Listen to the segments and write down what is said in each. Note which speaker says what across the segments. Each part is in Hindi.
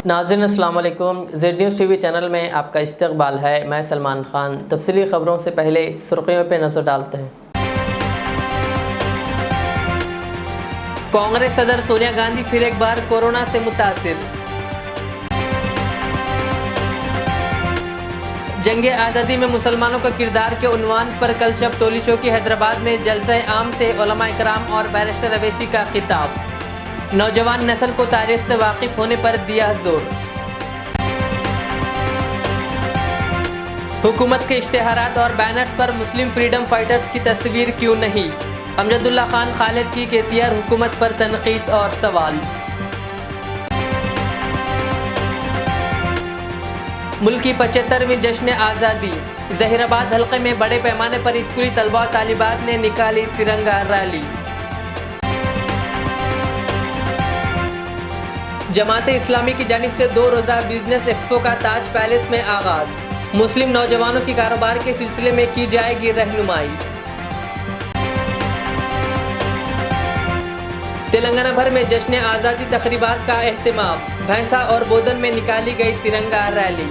Speaker 1: नाज़रीन अस्सलाम वालेकुम। ज़ेड न्यूज़ टीवी चैनल में आपका इस्तकबाल है। मैं सलमान खान। तफसीली ख़बरों से पहले सुर्खियों पर नज़र डालते हैं। कांग्रेस सदर सोनिया गांधी फिर एक बार कोरोना से मुतासिर। जंगे आज़ादी में मुसलमानों का किरदार के उन्वान पर कल शब टोली चौकी हैदराबाद में जलसा आम से उलमा इकराम और बैरिस्टर अवैसी का खिताब। नौजवान नस्ल को तारीख से वाकिफ होने पर दिया जोर। हुकूमत के इश्तेहारात और बैनर्स पर मुस्लिम फ्रीडम फाइटर्स की तस्वीर क्यों नहीं? अमजदुल्ला खान खालिद की केसीआर हुकूमत पर तनकीद और सवाल। मुल्क की 75वीं जश्न आज़ादी। जहीराबाद हल्के में बड़े पैमाने पर स्कूली तलबा और तालिबात ने निकाली तिरंगा रैली। जमाते इस्लामी की जानिब से 2 रोज़ा बिजनेस एक्सपो का ताज पैलेस में आगाज। मुस्लिम नौजवानों की कारोबार के सिलसिले में की जाएगी रहनुमाई। तेलंगाना भर में जश्न आज़ादी तकरीबात का एहतमाम। भैंसा और बोधन में निकाली गई तिरंगा रैली।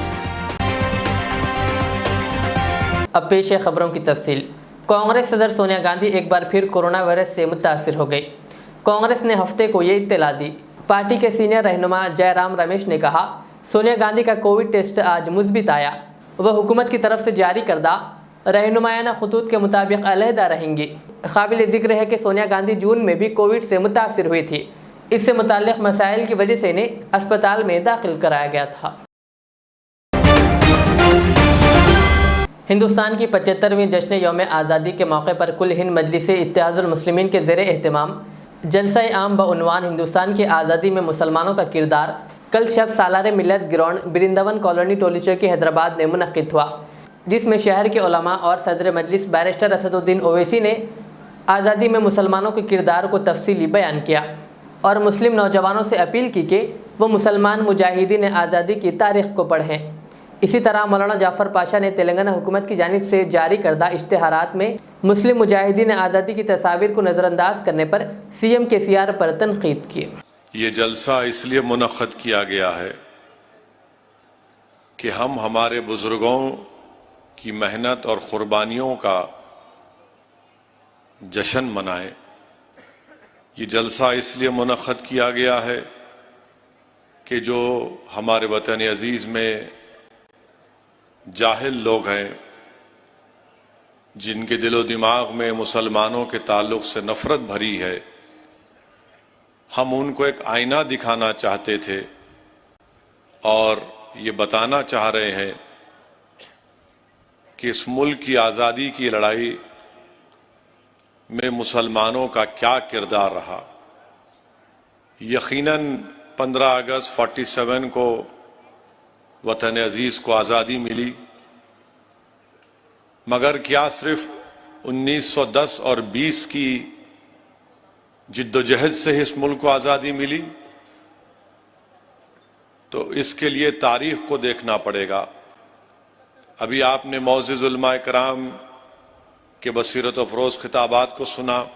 Speaker 1: अब पेश है खबरों की तफसील। कांग्रेस सदर सोनिया गांधी एक बार फिर कोरोना वायरस से मुतासिर हो गई। कांग्रेस ने हफ्ते को ये इत्तला दी। पार्टी के सीनियर रहनुमा जयराम रमेश ने कहा, सोनिया गांधी का कोविड टेस्ट आज मुस्बित आया। वह हुकूमत की तरफ से जारी करदा रहनुमायाना खतूत के मुताबिक अलहदा रहेंगी। काबिल ज़िक्र है कि सोनिया गांधी जून में भी कोविड से मुतासिर हुई थी। इससे मुताल्लिक़ मसाइल की वजह से इन्हें अस्पताल में दाखिल कराया गया था। हिंदुस्तान की 75वीं जश्न यौम आज़ादी के मौके पर कुल हिंद मजलिस इत्तेहादुल मुस्लिमीन के ज़ेरे एहतमाम जलसा आम बउनवान हिंदुस्तान की आज़ादी में मुसलमानों का किरदार कल शब सालार मिलत ग्राउंड बिरिंदावन कॉलोनी टोली चौकी हैदराबाद में मुनक़िद हुआ, जिसमें शहर के उलमा और सदर मजलिस बैरिस्टर असदुद्दीन ओवैसी ने आज़ादी में मुसलमानों के किरदार को तफसीली बयान किया और मुस्लिम नौजवानों से अपील की कि वो मुसलमान मुजाहिदीन आज़ादी की तारीख़ को पढ़ें। इसी तरह मौलाना जाफ़र पाशा ने तेलंगाना हुकूमत की जानिब से जारी करदा इश्तेहारात में मुस्लिम मुजाहिदीन आज़ादी की तस्वीर को नज़रअंदाज करने पर सीएम केसीआर पर तनकीद की।
Speaker 2: ये जलसा इसलिए मुनक़्क़द किया गया है कि हम हमारे बुजुर्गों की मेहनत और क़ुरबानियों का जश्न मनाएं। ये जलसा इसलिए मुनक़्क़द किया गया है कि जो हमारे वतन अजीज़ में जाहिल लोग हैं, जिनके दिलो दिमाग में मुसलमानों के ताल्लुक़ से नफ़रत भरी है, हम उनको एक आईना दिखाना चाहते थे और ये बताना चाह रहे हैं कि इस मुल्क की आज़ादी की लड़ाई में मुसलमानों का क्या किरदार रहा। यकीनन 15 अगस्त 47 को वतन अजीज़ को आज़ादी मिली, मगर क्या सिर्फ 1910 और 20 की जिद्दोजहद से इस मुल्क को आज़ादी मिली? तो इसके लिए तारीख को देखना पड़ेगा। अभी आपने मौज़िज़ उलमा इकराम के बसीरत अफरोज़ खिताबात को सुना।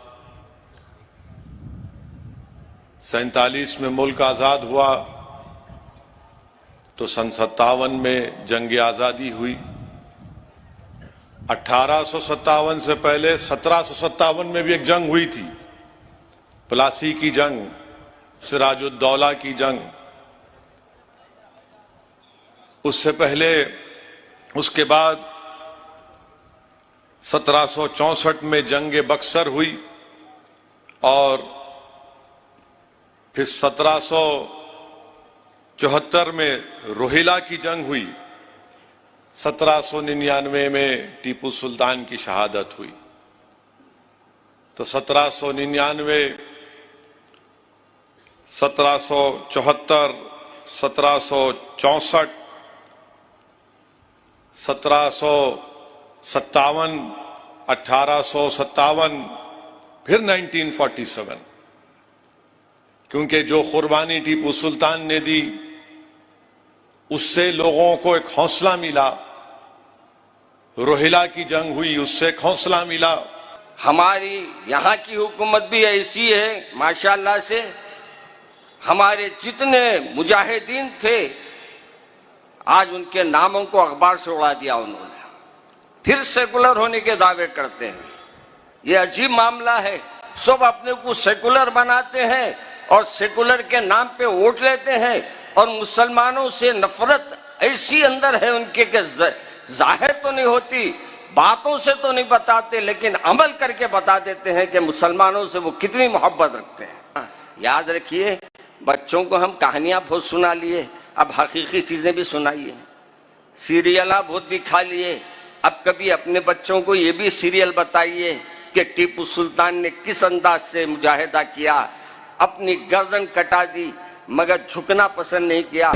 Speaker 2: 47 में मुल्क आज़ाद हुआ तो सन 57 में जंग आज़ादी हुई। 1857 से पहले 1757 में भी एक जंग हुई थी, प्लासी की जंग, सिराजुद्दौला की जंग। उससे पहले उसके बाद 1764 में जंग बक्सर हुई और फिर 1774 में रोहिला की जंग हुई। 1799 में टीपू सुल्तान की शहादत हुई। तो 1799, 1774, 1764, 1757, 1857, फिर 1947, क्योंकि जो कुर्बानी टीपू सुल्तान ने दी उससे लोगों को एक हौसला मिला। रोहिला की जंग हुई, उससे एक हौसला मिला।
Speaker 3: हमारी यहाँ की हुकूमत भी ऐसी है माशाअल्लाह से, हमारे जितने मुजाहिदीन थे आज उनके नामों को अखबार से उड़ा दिया उन्होंने, फिर सेकुलर होने के दावे करते हैं। ये अजीब मामला है। सब अपने को सेकुलर बनाते हैं और सेकुलर के नाम पे वोट लेते हैं और मुसलमानों से नफरत ऐसी अंदर है उनके कि जाहिर तो नहीं होती, बातों से तो नहीं बताते, लेकिन अमल करके बता देते हैं कि मुसलमानों से वो कितनी मोहब्बत रखते हैं। याद रखिए, बच्चों को हम कहानियां बहुत सुना लिए, अब हकीकी चीजें भी सुनाइए। सीरियल बहुत दिखा लिए, अब कभी अपने बच्चों को ये भी सीरियल बताइए कि टीपू सुल्तान ने किस अंदाज से मुजाहिदा किया, अपनी गर्दन कटा दी मगर झुकना पसंद नहीं किया।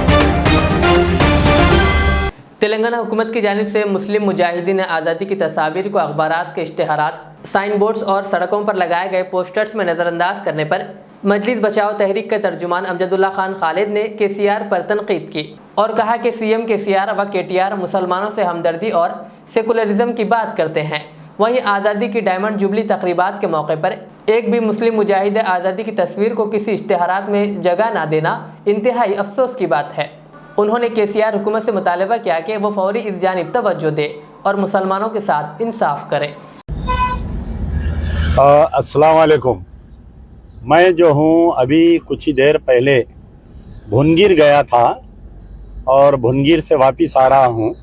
Speaker 1: तेलंगाना हुकूमत की जानिब से मुस्लिम मुजाहिदीन आज़ादी की तस्वीर को अखबारात के इश्तिहारात, साइन बोर्ड्स और सड़कों पर लगाए गए पोस्टर्स में नज़रअंदाज करने पर मजलिस बचाओ तहरीक के तर्जुमान अमजदुल्ला खान खालिद ने केसीआर पर तनकीद की और कहा कि सीएम केसीआर व केटीआर मुसलमानों से हमदर्दी और सेकुलरिज्म की बात करते हैं। वहीं आज़ादी की डायमंड जुबली तकरीबात के मौके पर एक भी मुस्लिम मुजाहिद आज़ादी की तस्वीर को किसी इश्तिहारात में जगह ना देना इंतहाई अफसोस की बात है। उन्होंने केसीआर हुकूमत से मुतालबा किया कि वो फौरी इस जानिब तवज्जो दे और मुसलमानों के साथ इंसाफ करे।
Speaker 4: अस्सलाम वालेकुम। मैं जो हूँ अभी कुछ ही देर पहले भुनगिर गया था और भुनगिर से वापस आ रहा हूँ।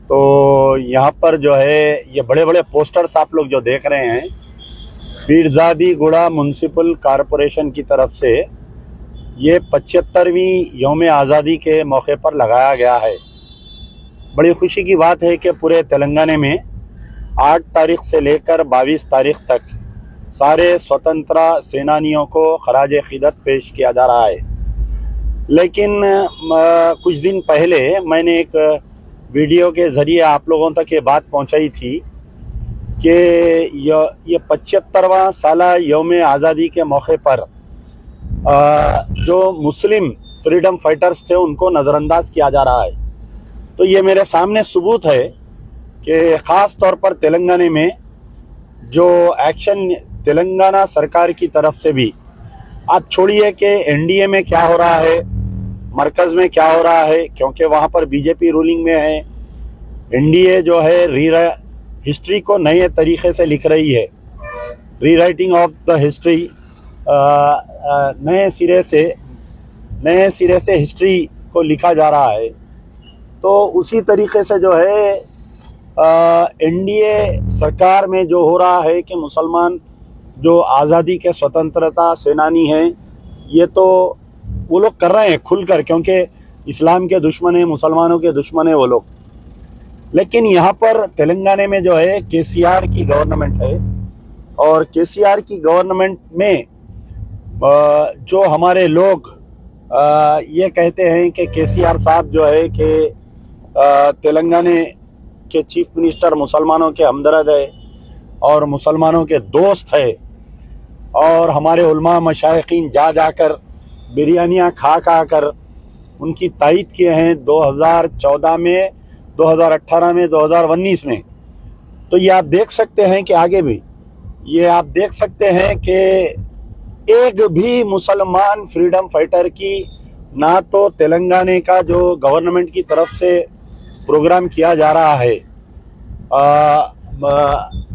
Speaker 4: तो यहाँ पर जो है ये बड़े बड़े पोस्टर्स आप लोग जो देख रहे हैं, पीरजादी गुड़ा म्युनिसिपल कॉरपोरेशन की तरफ से ये 75वीं यौम आज़ादी के मौके पर लगाया गया है। बड़ी खुशी की बात है कि पूरे तेलंगाना में 8 तारीख से लेकर 22 तारीख तक सारे स्वतंत्रता सेनानियों को खराज क़ीदत पेश किया जा रहा है। लेकिन कुछ दिन पहले मैंने एक वीडियो के ज़रिए आप लोगों तक ये बात पहुंचाई थी कि ये 75वां साला यौम आज़ादी के मौके पर जो मुस्लिम फ्रीडम फाइटर्स थे उनको नज़रअंदाज किया जा रहा है। तो ये मेरे सामने सबूत है कि ख़ास तौर पर तेलंगाना में जो एक्शन तेलंगाना सरकार की तरफ से भी, आप छोड़िए कि एनडीए में क्या हो रहा है, मरकज़ में क्या हो रहा है, क्योंकि वहाँ पर बीजेपी रूलिंग में है। एनडीए जो है हिस्ट्री को नए तरीके से लिख रही है, रीराइटिंग ऑफ द हिस्ट्री, नए सिरे से हिस्ट्री को लिखा जा रहा है। तो उसी तरीके से जो है एनडीए सरकार में जो हो रहा है कि मुसलमान जो आज़ादी के स्वतंत्रता सेनानी हैं, ये तो वो लोग कर रहे हैं खुलकर, क्योंकि इस्लाम के दुश्मन हैं, मुसलमानों के दुश्मन हैं वो लोग। लेकिन यहाँ पर तेलंगाना में जो है केसीआर की गवर्नमेंट है और केसीआर की गवर्नमेंट में जो हमारे लोग ये कहते हैं कि केसीआर साहब जो है कि तेलंगाना के चीफ मिनिस्टर मुसलमानों के हमदर्द है और मुसलमानों के दोस्त है, और हमारे उलमा मशाइखीन जाकर बिरयानियाँ खा कर उनकी तायीद किए हैं 2014 में, 2018 में, 2019 में। तो ये आप देख सकते हैं कि आगे भी ये आप देख सकते हैं कि एक भी मुसलमान फ्रीडम फाइटर की ना तो तेलंगाना का जो गवर्नमेंट की तरफ से प्रोग्राम किया जा रहा है।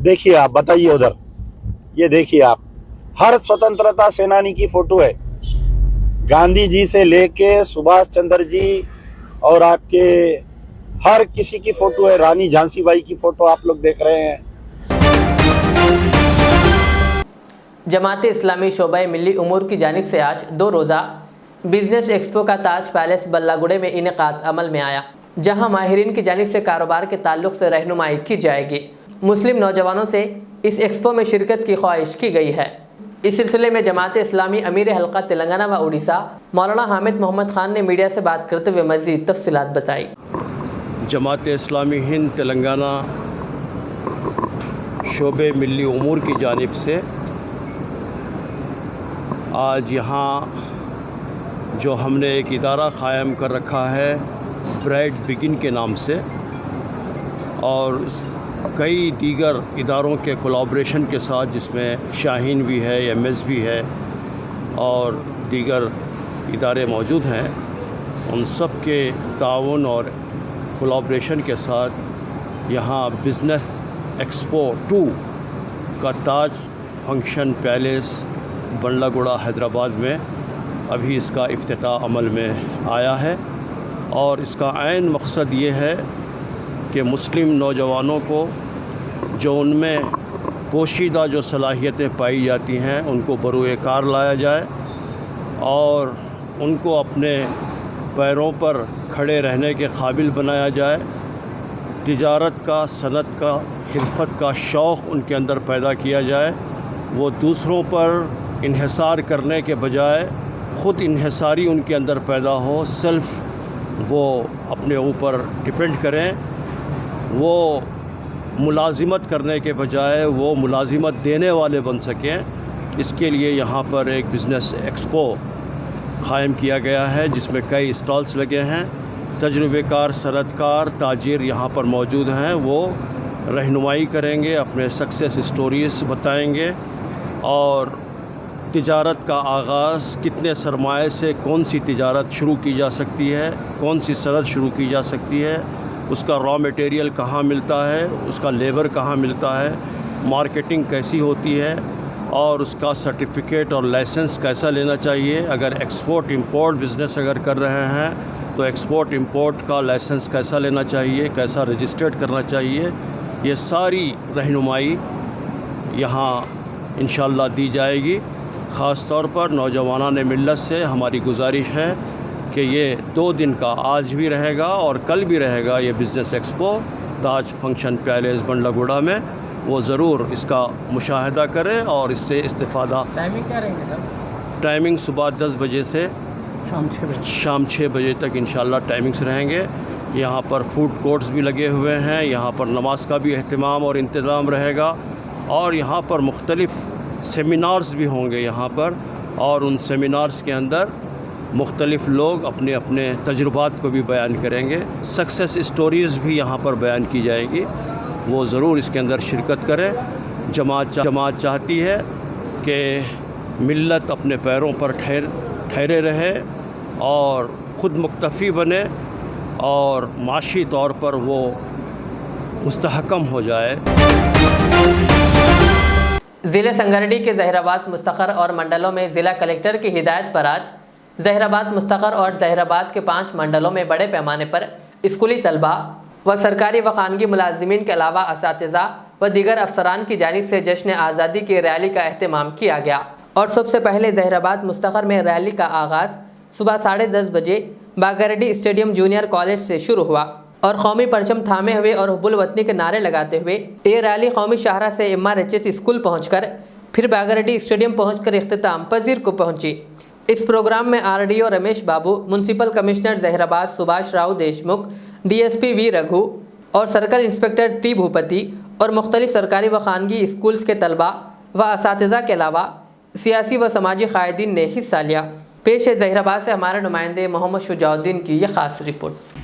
Speaker 4: देखिए आप, बताइए उधर, ये देखिए आप, हर स्वतंत्रता सेनानी की फोटो है, गांधी जी से लेके सुभाष चंद्र जी और आपके हर किसी की फोटो है, रानी झांसी बाई की फोटो आप लोग देख रहे हैं।
Speaker 1: जमाते इस्लामी शोबा मिली उमूर की जानिब से आज 2 रोज़ा बिजनेस एक्सपो का ताज पैलेस बल्लागुड़े में इनेकाद अमल में आया, जहां माहिरीन की जानिब से कारोबार के ताल्लुक से रहनुमाई की जाएगी। मुस्लिम नौजवानों से इस एक्सपो में शिरकत की ख्वाहिश की गई है। इस सिलसिले में जमात इस्लामी अमीर हल्का तेलंगाना व उड़ीसा मौलाना हामिद मोहम्मद खान ने मीडिया से बात करते हुए मज़ीद तफसीलात बताई।
Speaker 5: जमात इस्लामी हिंद तेलंगाना शोबे मिली उमूर की जानिब से आज यहाँ जो हमने एक इदारा क़ायम कर रखा है ब्राइट बिगिन के नाम से, और कई दीगर इदारों के कोलैबोरेशन के साथ, जिसमें शाहीन भी है, एमएस भी है और दीगर इदारे मौजूद हैं, उन सब के ताउन और कोलैबोरेशन के साथ यहाँ बिज़नेस एक्सपो 2 का ताज फंक्शन पैलेस बंडलागुड़ा हैदराबाद में अभी इसका इफ्तिताह अमल में आया है। और इसका ऐन मकसद ये है कि मुस्लिम नौजवानों को जो उनमें पोशीदा जो सलाहियतें पाई जाती हैं उनको बरूए कार लाया जाए और उनको अपने पैरों पर खड़े रहने के काबिल बनाया जाए। तिजारत का, सनत का, हिरफत का शौक़ उनके अंदर पैदा किया जाए। वो दूसरों पर इन्हिसार करने के बजाय ख़ुद इन्हिसारी उनके अंदर पैदा हो, सेल्फ़ वो अपने ऊपर डिपेंड करें। वो मुलाजिमत करने के बजाय वो मुलाजिमत देने वाले बन सकें। इसके लिए यहाँ पर एक बिज़नेस एक्सपो क़ायम किया गया है जिसमें कई स्टॉल्स लगे हैं। तजुर्बेकार सनतकार ताजिर यहाँ पर मौजूद हैं, वो रहनुमाई करेंगे, अपने सक्सेस स्टोरीज़ बताएंगे और तिजारत का आगाज़ कितने सरमाए से कौन सी तिजारत शुरू की जा सकती है, कौन सी सनत शुरू की जा सकती है, उसका रॉ मटेरियल कहाँ मिलता है, उसका लेबर कहाँ मिलता है, मार्केटिंग कैसी होती है और उसका सर्टिफिकेट और लाइसेंस कैसा लेना चाहिए। अगर एक्सपोर्ट इंपोर्ट बिज़नेस अगर कर रहे हैं तो एक्सपोर्ट इंपोर्ट का लाइसेंस कैसा लेना चाहिए, कैसा रजिस्टर्ड करना चाहिए, ये सारी रहनुमाई यहाँ इंशाअल्लाह दी जाएगी। ख़ास तौर पर नौजवानान मिल्लत से हमारी गुजारिश है कि ये 2 दिन का आज भी रहेगा और कल भी रहेगा ये बिज़नेस एक्सपो ताज फंक्शन पैलेस बंडलागुड़ा में, वो ज़रूर इसका मुशाहिदा करें और इससे इस्तिफ़ादा।
Speaker 1: टाइमिंग क्या रहेंगे सर?
Speaker 5: टाइमिंग सुबह 10 बजे से शाम 6 बजे तक इंशाअल्लाह टाइमिंग्स रहेंगे। यहाँ पर फूड कोर्ट्स भी लगे हुए हैं, यहाँ पर नमाज का भी अहतमाम और इंतज़ाम रहेगा और यहाँ पर मुख्तलिफ़ सेमिनार्स भी होंगे यहाँ पर और उन सेमिनार्स के अंदर मुख्तलिफ़ लोग अपने अपने तजुर्बात को भी बयान करेंगे। सक्सेस स्टोरीज़ भी यहाँ पर बयान की जाएगी, वो ज़रूर इसके अंदर शिरकत करें। जमात चाहती है कि मिल्लत अपने पैरों पर ठहरे रहे और ख़ुद मुक्तफ़ी बने और माशी तौर पर वो मुस्तहकम हो जाए।
Speaker 1: ज़िले संगारेड्डी के ज़हीराबाद मुस्तक़र और मंडलों में ज़िला कलेक्टर की हिदायत पर आज ज़हीराबाद मुस्तक़र और ज़हीराबाद के 5 मंडलों में बड़े पैमाने पर स्कूली तलबा व सरकारी व खानगी मुलाजिमीन के अलावा असातिज़ा व दीगर अफसरान की जानिब से जश्न आज़ादी की रैली का अहतमाम किया गया। और सबसे पहले ज़हीराबाद मुस्तक़र में रैली का आगाज़ सुबह 10:30 बजे बागारेड्डी स्टेडियम जूनियर कॉलेज से शुरू हुआ और कौमी परचम थामे हुए और हुब्बुल वतनी के नारे लगाते हुए ये रैली कौमी शाहरा से MRHS स्कूल पहुंचकर फिर बागारेड्डी स्टेडियम पहुंचकर इख्तिताम पजीर को पहुंची। इस प्रोग्राम में RDO रमेश बाबू, municipal commissioner Zaheerabad Subhash Rao Deshmukh, DSP V Raghu और सर्कल इंस्पेक्टर T भूपति और मुख्तलिफ सरकारी व खानगी स्कूल्स के तलबा व असातिज़ा के अलावा सियासी व समाजी कायदीन ने हिस्सा लिया। पेश है ज़हीराबाद से हमारे नुमाइंदे मोहम्मद शुजाउद्दीन की यह ख़ास रिपोर्ट।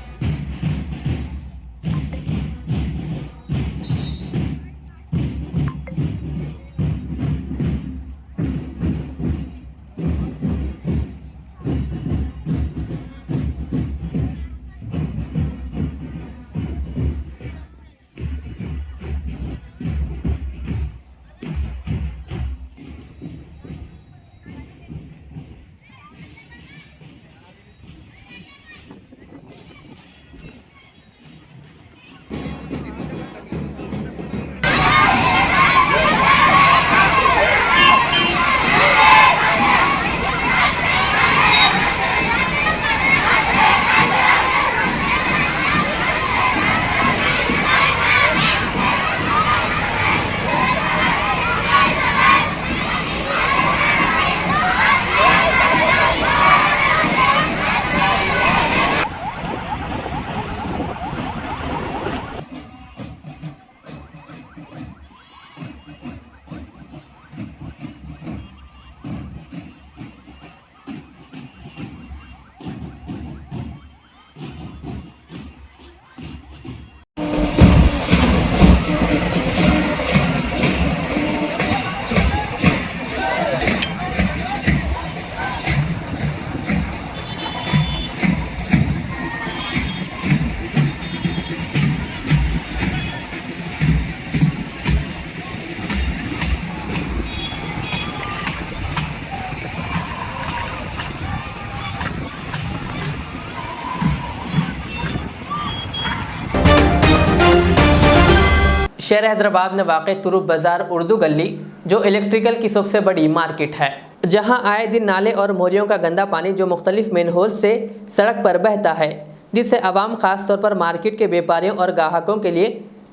Speaker 1: शहर हैदराबाद में वाक़ तुरुप बाज़ार उर्दू गली जो इलेक्ट्रिकल की सबसे बड़ी मार्केट है, जहां आए दिन नाले और मोरियों का गंदा पानी जो मुख्तलिफ मेनहोल से सड़क पर बहता है, जिससे आवाम खास तौर पर मार्केट के व्यापारियों और ग्राहकों के लिए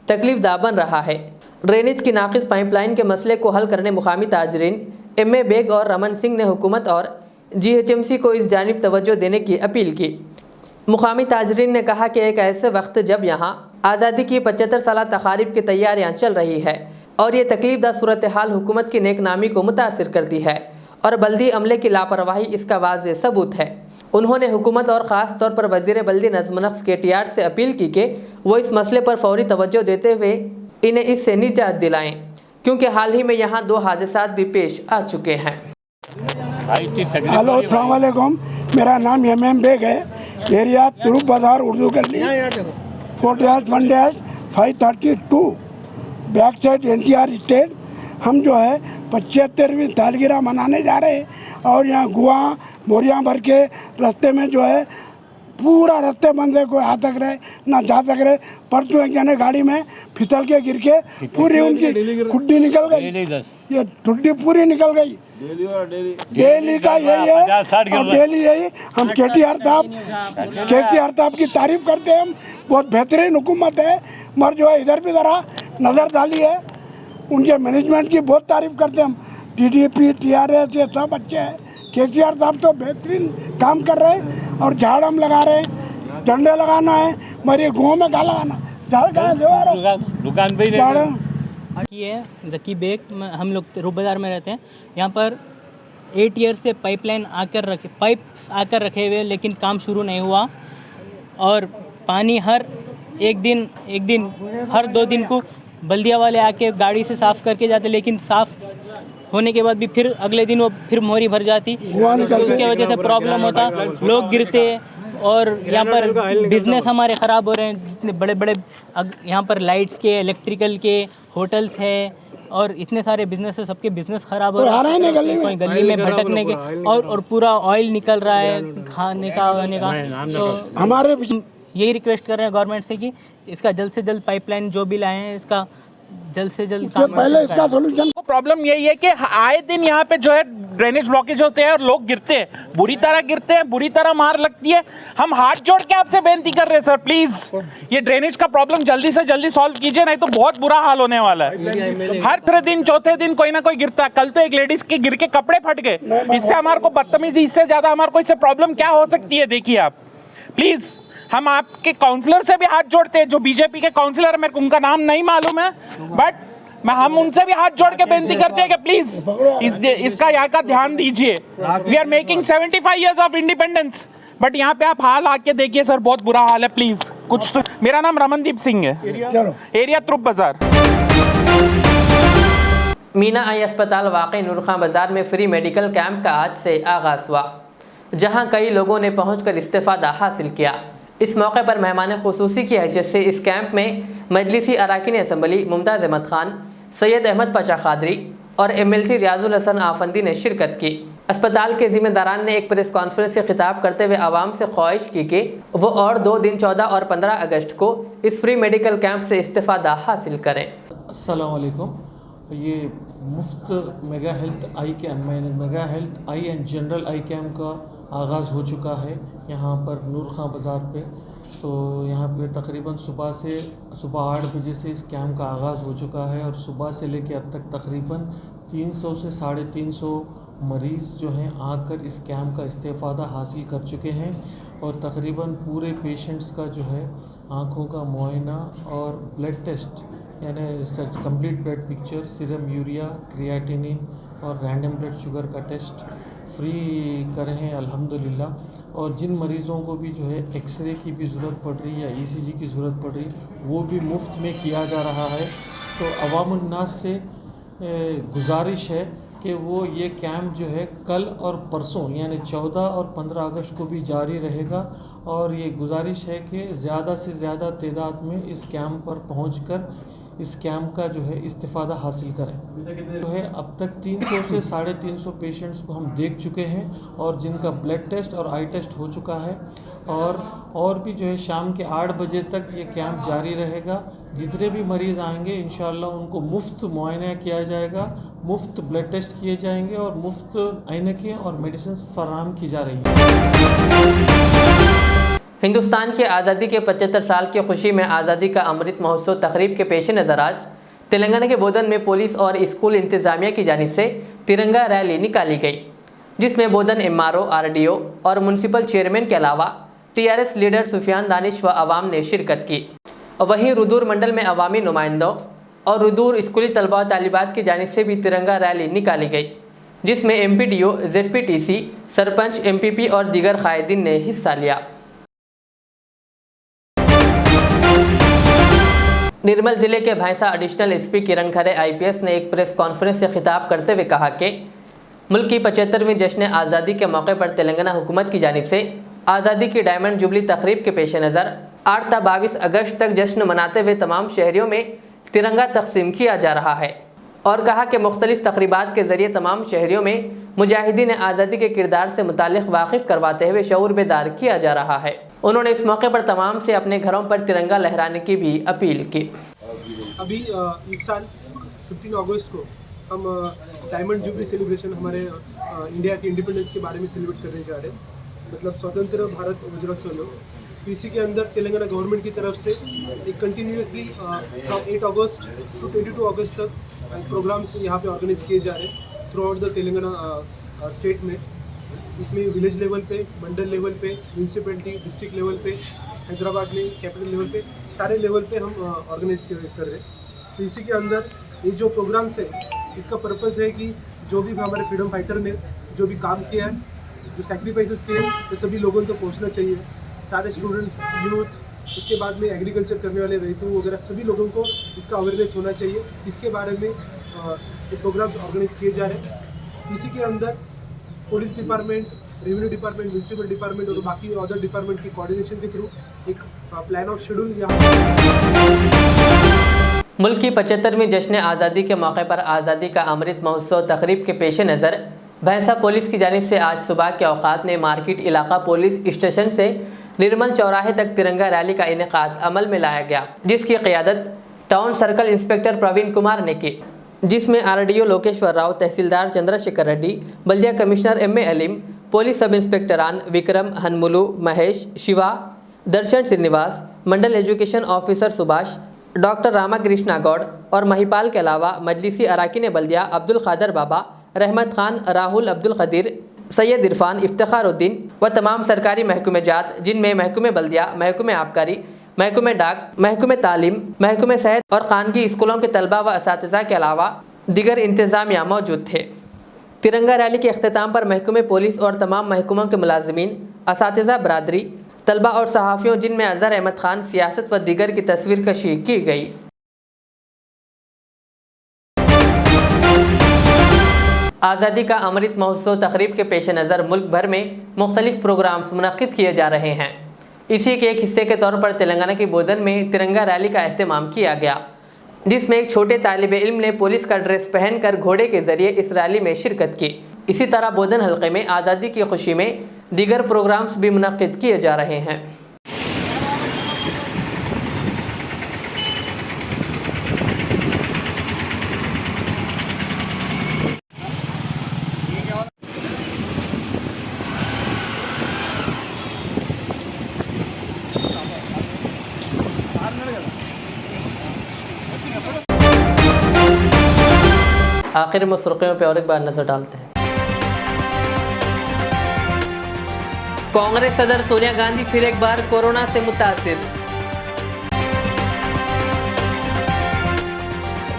Speaker 1: तकलीफ दा बन रहा है। ड्रेनेज की नाकिस पाइपलाइन के मसले को हल करने मुकामी ताजरीन एम.ए. बेग और रमन सिंह ने हुकूमत और GHMC को इस जानिब तवज्जो देने की अपील की। मुकामी ताजरीन ने कहा कि एक ऐसे वक्त जब यहाँ आज़ादी की 75 साल तकारीब की तैयारियाँ चल रही है और ये तकलीफ दा सूरत हाल हुकूमत की नेकनामी को मुतासिर करती है और बल्दी अमले की लापरवाही इसका वाज़ेह सबूत है। उन्होंने हुकूमत और ख़ास तौर पर वज़ीर बल्दी नज़्म नफ्स KTR से अपील की कि वो इस मसले पर फौरी तवज्जो देते हुए इन्हें इससे निजात दिलाएं, क्योंकि हाल ही में यहाँ 2 हादसात भी पेश आ चुके हैं।
Speaker 6: हेलो, अस्सलाम वालेकुम। मेरा नाम M.M. बेग है। एरिया तुरुप बाज़ार उर्दू गली 4-1-532 बैक साइड NTR स्टेट। हम जो है 75वीं सालगिरह मनाने जा रहे हैं और यहाँ गुआ बोरियाँ भर के रास्ते में जो है पूरा रास्ते बंद है, कोई आ सक रहे ना जा सक रहे। परसों एक जने गाड़ी में फिसल के गिर के पूरी उनकी खुड्डी निकल गई, ये ठुड्डी पूरी निकल गई। डेली का यही है और डेली यही। हम KTR साहब की तारीफ करते हैं। हम बहुत बेहतरीन हुकूमत है, मगर जो है इधर भी ज़रा नज़र डाली है। उनके मैनेजमेंट की बहुत तारीफ करते हैं हम। TDP TRS ये सब अच्छे हैं। KCR साहब तो बेहतरीन काम कर रहे हैं और झाड़ हम लगा रहे हैं। झंडे लगाना है, मगर ये गाँव में कहाँ लगाना, झाड़ कहाँ दुकान पे झाड़
Speaker 7: ये ज़की बेग। हम लोग तुरुप बाज़ार में रहते हैं। यहाँ पर 8 ईयर से पाइप्स आकर रखे हुए, लेकिन काम शुरू नहीं हुआ और पानी हर एक दिन हर 2 दिन को बल्दिया वाले आके गाड़ी से साफ़ करके जाते, लेकिन साफ़ होने के बाद भी फिर अगले दिन वो फिर मोरी भर जाती, उसकी वजह से प्रॉब्लम होता, लोग गिरते और यहाँ पर बिज़नेस हमारे ख़राब हो रहे हैं। जितने बड़े बड़े यहाँ पर लाइट्स के, इलेक्ट्रिकल के, होटल्स है और इतने सारे बिजनेस है, सबके बिजनेस ख़राब हो रहा है। कोई गली में भटकने के और पूरा ऑयल निकल रहा है खाने का। तो हमारे यही रिक्वेस्ट कर रहे हैं गवर्नमेंट से कि इसका जल्द से जल्द पाइपलाइन जो भी लाए हैं इसका जल्द से जल्द काम
Speaker 6: पहले इसका सोल्यूशन।
Speaker 8: प्रॉब्लम यही है कि आए दिन यहाँ पे जो है ड्रेनेज ब्लॉकेज होते हैं और लोग गिरते हैं, बुरी तरह गिरते हैं, बुरी तरह मार लगती है। हम हाथ जोड़ के आपसे बेनती कर रहे हैं सर, प्लीज ये ड्रेनेज का प्रॉब्लम जल्दी से जल्दी सॉल्व कीजिए, नहीं तो बहुत बुरा हाल होने वाला है। हर 3 दिन 4थे दिन कोई ना कोई गिरता है। कल तो एक लेडीज के गिर के कपड़े फट गए। इससे हमारे को बदतमीजी, इससे ज्यादा हमारे को इससे प्रॉब्लम क्या हो सकती है? देखिए आप प्लीज, हम आपके काउंसलर से भी हाथ जोड़ते हैं, जो बीजेपी के काउंसलर, मेरे को उनका नाम नहीं मालूम है, बट हम उनसे भी हाथ जोड़ के बेनती करते हैं कि प्लीज इसका यहाँ का ध्यान दीजिए। We are making 75 years of independence, but यहाँ पे आप हाल आके देखिए सर, बहुत बुरा हाल है। प्लीज कुछ तो। मेरा नाम रमनदीप सिंह है, एरिया तुरुप बाजार।
Speaker 1: मीना आई अस्पताल वाक़ई नूर खां बाज़ार में फ्री मेडिकल कैंप का आज से आगाज़ हुआ, जहां कई लोगों ने पहुंचकर इस्तेफ़ादा हासिल किया। इस मौके पर मेहमान खुसूसी की हैसियत से इस कैंप में मजलिसी अरकान असम्बली मुमताज़ अहमद खान, सैयद अहमद पाशा खादरी और MLC रियाजुल हसन आफंदी ने शिरकत की। अस्पताल के ज़िम्मेदारान ने एक प्रेस कॉन्फ्रेंस से खिताब करते हुए आवाम से ख्वाहिश की कि वो और 2 दिन 14 और 15 अगस्त को इस फ्री मेडिकल कैंप से इस्तेफ़ादा हासिल करें।
Speaker 9: अस्सलाम वालेकुम। ये मुफ्त mega health I and general I camp का आगाज़ हो चुका है यहाँ पर नूर खां बाज़ार पे। तो यहाँ पे तकरीबन सुबह 8 बजे से इस कैम्प का आगाज़ हो चुका है और सुबह से लेके अब तक तकरीबन 300 से 350 मरीज़ जो हैं आकर इस कैम्प का इस्तेफ़ादा हासिल कर चुके हैं और तकरीबन पूरे पेशेंट्स का जो है आँखों का मुआयना और ब्लड टेस्ट, यानी complete blood picture, serum urea, creatinine और रैंडम ब्लड शुगर का टेस्ट फ्री करे हैं अल्हम्दुलिल्लाह। और जिन मरीज़ों को भी जो है एक्सरे की भी ज़रूरत पड़ रही है या ECG की ज़रूरत पड़ रही वो भी मुफ्त में किया जा रहा है। तो अवामुन्नास से गुजारिश है कि वो ये कैंप जो है कल और परसों यानी 14 और 15 अगस्त को भी जारी रहेगा और ये गुजारिश है कि ज़्यादा से ज़्यादा तादाद में इस कैंप पर पहुंचकर इस कैंप का जो है इस्तिफ़ादा हासिल करें। जो है अब तक 300 से 350 पेशेंट्स को हम देख चुके हैं और जिनका ब्लड टेस्ट और आई टेस्ट हो चुका है और भी जो है शाम के 8 बजे तक ये कैंप जारी रहेगा। जितने भी मरीज़ आएंगे इंशाअल्लाह उनको मुफ्त मुआयना किया जाएगा, मुफ्त ब्लड टेस्ट किए जाएंगे और मुफ्त ऐनकें और मेडिसिन फराहम की जा रही हैं।
Speaker 1: हिंदुस्तान की आज़ादी के 75 साल की खुशी में आज़ादी का अमृत महोत्सव तकरीब के पेश नज़र आज तेलंगाना के बोधन में पुलिस और स्कूल इंतज़ामिया की जानिब से तिरंगा रैली निकाली गई, जिसमें बोधन MRO, RDO और म्यूनसिपल चेयरमैन के अलावा TRS लीडर सुफियान दानिश व अवाम ने शिरकत की। वहीं रुदूर मंडल में अवामी नुमाइंदों और रुदूर स्कूली तलबा व तालिबात की जानिब से भी तिरंगा रैली निकाली गई, जिसमें MPDO, ZPTC, सरपंच, MPP और दीगर कायदीन ने हिस्सा लिया। निर्मल जिले के भैंसा एडिशनल SP किरण खरे IPS ने एक प्रेस कॉन्फ्रेंस से खिताब करते हुए कहा कि मुल्क की 75वीं जश्न आज़ादी के मौके पर तेलंगाना हुकूमत की जानिब से आज़ादी की डायमंड जुबली तकरीब के पेश नज़र 8 ता 22 अगस्त तक जश्न मनाते हुए तमाम शहरियों में तिरंगा तकसीम किया जा रहा है और कहा कि मुख्तलिफ तकरीबात के ज़रिए तमाम शहरियों में मुजाहिदीन आज़ादी के किरदार से मुतालिक वाकिफ़ करवाते हुए शऊर बेदार किया जा रहा है। उन्होंने इस मौके पर तमाम से अपने घरों पर तिरंगा लहराने की भी अपील की।
Speaker 10: अभी इस साल 15 अगस्त को हम डायमंड जुबली सेलिब्रेशन हमारे इंडिया के इंडिपेंडेंस के बारे में सेलिब्रेट करने जा रहे हैं, मतलब स्वतंत्र भारत वज्रोत्सव। तो इसी के अंदर तेलंगाना गवर्नमेंट की तरफ से एक कंटिन्यूसली फ्रॉम 8 अगस्त टू 22 अगस्त तक प्रोग्राम्स यहाँ पे ऑर्गेनाइज किए जा रहे हैं through out the Telangana state में। इसमें विलेज लेवल पे, मंडल लेवल पे, म्यूनसिपैलिटी, डिस्ट्रिक्ट लेवल पे, हैदराबाद में कैपिटल लेवल पे, सारे लेवल पे हम ऑर्गेनाइज कर रहे हैं। तो इसी के अंदर ये जो प्रोग्राम्स है इसका पर्पज़ है कि जो भी हमारे फ्रीडम फाइटर ने जो भी काम किया है, जो सेक्रीफाइसेस किए हैं, तो सभी लोगों तक पहुंचना चाहिए। सारे स्टूडेंट्स, यूथ, उसके बाद में एग्रीकल्चर करने वाले रैतू वगैरह सभी लोगों को इसका अवेयरनेस होना चाहिए। इसके बारे में ये प्रोग्राम्स ऑर्गेनाइज किए जा रहे हैं। इसी के अंदर police department, revenue department, municipal department और बाकी अदर डिपार्टमेंट की कोऑर्डिनेशन के थ्रू एक प्लान ऑफ शेड्यूल यहाँ
Speaker 1: मुल्क की 75वीं जश्न आज़ादी के मौके पर आज़ादी का अमृत महोत्सव तकरीब के पेश नज़र भैंसा पुलिस की जानिब से आज सुबह के औकात में मार्केट इलाका पुलिस स्टेशन से निर्मल चौराहे तक तिरंगा रैली का इनेकाद अमल में लाया गया, जिसकी क़ियादत town circle inspector Praveen Kumar ने की, जिसमें RDO लोकेश्वर राव, तहसीलदार चंद्रशेखर रेड्डी, बल्दिया commissioner MA Aleem, police sub इंस्पेक्टरान Vikram, Hanmulu, Mahesh, Shiva, Darshan Srinivas, mandal education officer Subhash, doctor Ramakrishna Goud और महिपाल के अलावा मजलिसी अराकीन बल्दिया अब्दुल खादर बाबा, रहमत खान, राहुल, अब्दुल खदीर, सैयद इरफान, इफ्तिखारुद्दीन व तमाम सरकारी महकमे जात, जिनमें महकमे बल्दिया, महकमे आबकारी, महकमे डाक, महकमे तालीम, महकमे सेहत और खानगी स्कूलों के तलबा व असातिज़ा के अलावा दीगर इंतज़ामिया मौजूद थे। तिरंगा रैली के अख्ताम पर महकमे पुलिस और तमाम महकमों के मुलाजिमीन, असातिज़ा बरादरी, तलबा और सहाफ़ियों, जिनमें अज़हर अहमद खान, सियासत व दीगर की तस्वीर कशी की गई। आज़ादी का अमृत महोत्सव तकरीब के पेश नज़र मुल्क भर में मुख्तलिफ प्रोग्राम्स मुनक्किद किए जा रहे हैं। इसी के एक हिस्से के तौर पर तेलंगाना की बोधन में तिरंगा रैली का एहतमाम किया गया, जिसमें एक छोटे तालिब इल्म ने पुलिस का ड्रेस पहनकर घोड़े के जरिए इस रैली में शिरकत की। इसी तरह बोधन हल्के में आज़ादी की खुशी में दीगर प्रोग्राम्स भी मुनक्किद किए जा रहे हैं। आखिर में सुर्खियों पर और एक बार नजर डालते हैं। कांग्रेस सदर सोनिया गांधी फिर एक बार कोरोना से मुतासिर।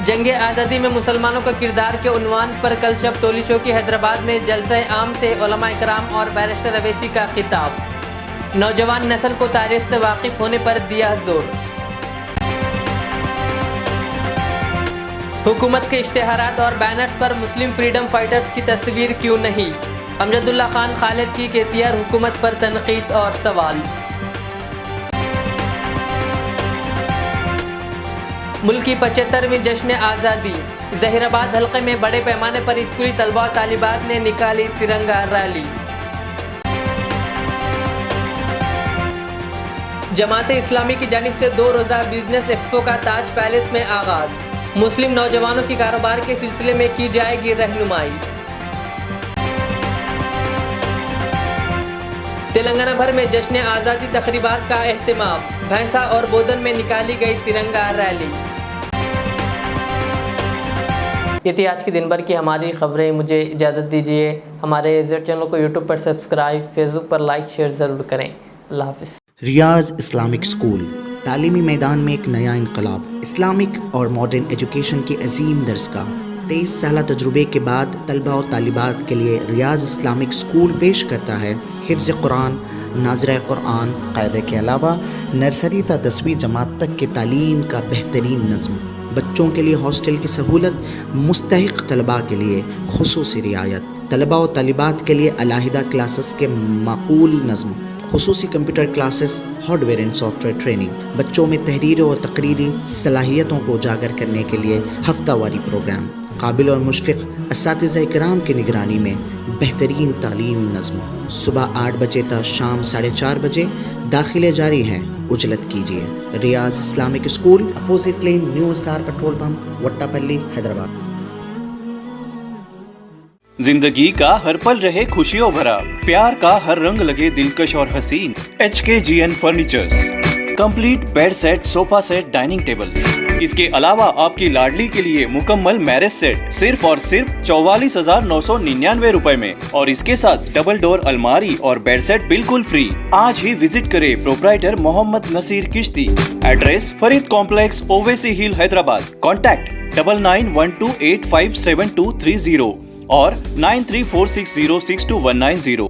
Speaker 1: जंगे आज़ादी में मुसलमानों का किरदार के उन्वान पर कल शब टोली चौकी हैदराबाद में जलसे आम से उलमा इकराम और बैरिस्टर अवैसी का खिताब। नौजवान नस्ल को तारीख से वाकिफ होने पर दिया जोर। हुकूमत के इश्तेहारात और बैनर्स पर मुस्लिम फ्रीडम फाइटर्स की तस्वीर क्यों नहीं? अमजदुल्ला खान खालिद की KCR हुकूमत पर तनकीद और सवाल। मुल्क की 75वीं जश्न आज़ादी। जहीराबाद हल्के में बड़े पैमाने पर स्कूली तलबा और तालिबात ने निकाली तिरंगा रैली। जमात इस्लामी की जानिब से 2 रोज़ा बिजनेस एक्सपो का ताज पैलेस में आगाज। मुस्लिम नौजवानों की कारोबार के सिलसिले में की जाएगी रहनुमाई। तेलंगाना भर में जश्न आज़ादी तकरीबात का एहतमाम। भैंसा और बोधन में निकाली गई तिरंगा रैली। ये थी आज की दिन भर की हमारी खबरें। मुझे इजाज़त दीजिए। हमारे इज़्ज़त चैनल को यूट्यूब पर सब्सक्राइब, फेसबुक पर लाइक शेयर ज़रूर करें। अल्लाह हाफ़िज़।
Speaker 11: रियाज इस्लामिक स्कूल तालीमी मैदान में एक नया इनकलाब। इस्लामिक और मॉडर्न एजुकेशन की अजीम दरसगाह। 23 साल तजुर्बे के बाद तलबा और तालिबात के लिए रियाज इस्लामिक स्कूल पेश करता है हिफ्ज़ कुरान, नाज़िरा कुरान क़ायदे के अलावा नर्सरी ता 10वीं जमात तक के तालीम का बेहतरीन नज़्म। बच्चों के लिए हॉस्टल की सहूलत, मुस्तहिक़ तलबा के लिए खुसूसी रियायत, तलबा और तालिबात के लिए अलहदा क्लासेस के माकूल नज़्म, खुसूसी computer classes, hardware and software training. बच्चों में तहरीरी और तकरीरी सलाहियतों को उजागर करने के लिए हफ्तावारी प्रोग्राम। काबिल और मुशफ़िक़ असातिज़ा इकराम की निगरानी में बेहतरीन तालीम नज़्म। सुबह 8 बजे तक शाम 4:30 बजे दाखिले जारी हैं। उजलत कीजिए। Riyaz Islamic school, opposite lane, new SR petrol pump, Vattepally, Hyderabad.
Speaker 12: जिंदगी का हर पल रहे खुशियों भरा, प्यार का हर रंग लगे दिलकश और हसीन। HKGN furnitures, complete bed set, sofa set, dining table. इसके अलावा आपकी लाडली के लिए मुकम्मल मैरिज सेट सिर्फ और सिर्फ 44,999 रुपए में, और इसके साथ डबल डोर अलमारी और बेड सेट बिल्कुल फ्री। आज ही विजिट करें प्रोप्राइटर मोहम्मद नसीर किश्ती। एड्रेस फरीद कॉम्प्लेक्स, ओवैसी हिल, हैदराबाद। कॉन्टैक्ट 9912857230 और 9346062190।